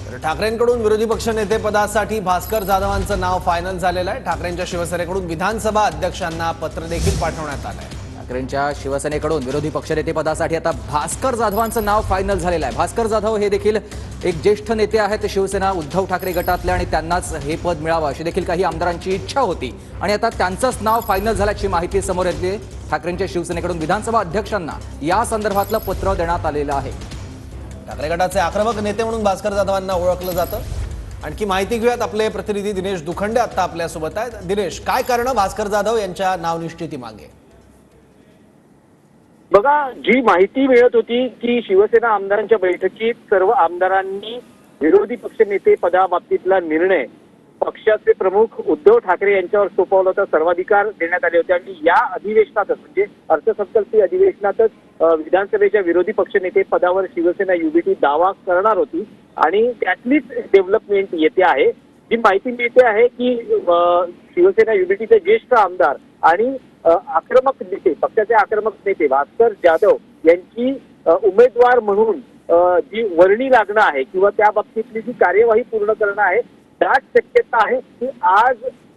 तर ठाकरेंकडून विरोधी पक्षनेते पदासाठी भास्कर जाधवांचं नाव फायनल झालेलं आहे। ठाकरेंच्या शिवसेनेकडून विधानसभा अध्यक्षांना पत्र देखील पाठवण्यात आलं आहे। ठाकरेंच्या शिवसेनेकडून विरोधी पक्षनेते पदासाठी आता भास्कर जाधवांचं नाव फायनल झालेलं आहे। भास्कर जाधव हे देखील एक ज्येष्ठ नेते आहेत शिवसेना उद्धव ठाकरे गटातले आणि त्यांनाच हे पद मिळावं अशी देखील काही आमदारांची इच्छा होती आणि आता त्यांचंच नाव फायनल झाल्याची माहिती समोर येते। ठाकरेंच्या शिवसेनेकडून विधानसभा अध्यक्षांना या संदर्भातलं पत्र देण्यात आलेलं आहे। ठाकरे गटाचे आक्रमक नेते म्हणून भास्कर जाधवांना ओळखलं जातं। आणखी माहिती घेऊयात, आपले प्रतिनिधी दिनेश दुखंडे आता आपल्या सोबत आहेत। दिनेश, काय कारण भास्कर जाधव यांच्या नाव निश्चिती मागे? बघा, जी माहिती मिळत होती की शिवसेना आमदारांच्या बैठकीत सर्व आमदारांनी विरोधी पक्षनेते पदाबाबतीतला निर्णय पक्षाचे प्रमुख उद्धव ठाकरे यांच्यावर सोपवला होता, सर्वाधिकार देण्यात आले होते आणि या अधिवेशनातच म्हणजे अर्थसंकल्पीय अधिवेशनातच विधानसभेच्या विरोधी पक्षनेते पदावर शिवसेना युबीटी दावा करणार होती आणि त्यातलीच डेव्हलपमेंट येते आहे। जी माहिती मिळते आहे की शिवसेना युबीटीचे ज्येष्ठ आमदार आणि आक्रमक नेते, पक्षाचे आक्रमक नेते भास्कर जाधव यांची उमेदवार म्हणून जी वर्णी लागणं आहे किंवा त्या बाबतीतली जी कार्यवाही पूर्ण करणं आहे, दाट शक्यता आहे की आज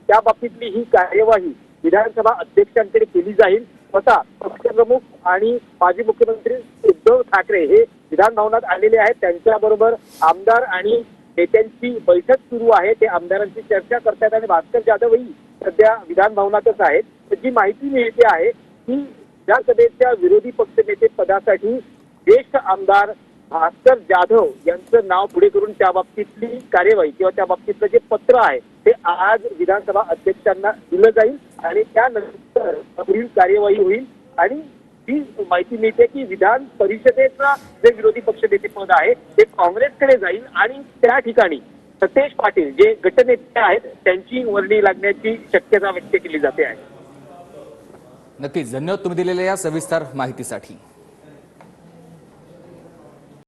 त्या बाबतीतली ही कार्यवाही विधानसभा अध्यक्षांकडे केली जाईल। स्वतः पक्षप्रमुख आणि माजी मुख्यमंत्री उद्धव ठाकरे हे विधान भवनात आलेले आहेत, त्यांच्याबरोबर आमदार आणि नेत्यांची बैठक सुरू आहे। ते आमदारांची चर्चा करतात आणि भास्कर जाधवही सध्या विधान भवनातच आहेत। तर जी माहिती मिळते आहे की विधानसभेच्या विरोधी पक्षनेते पदासाठी ज्येष्ठ आमदार भास्कर जाधव यांचं नाव पुढे करून त्या बाबतीतली कार्यवाही किंवा त्या बाबतीतलं जे पत्र आहे ते आज विधानसभा अध्यक्षांना दिलं जाईल आणि त्यानंतर पुढील कार्यवाही होईल। आणि ही माहिती मिळते की विधान परिषदेचं जे विरोधी पक्षनेते पद आहे ते काँग्रेसकडे जाईल आणि त्या ठिकाणी सतेज पाटील जे गटनेते आहेत त्यांची वर्णी लागण्याची शक्यता व्यक्त केली जाते आहे। नक्कीच धन्यवाद तुम्ही दिलेल्या या सविस्तर माहितीसाठी।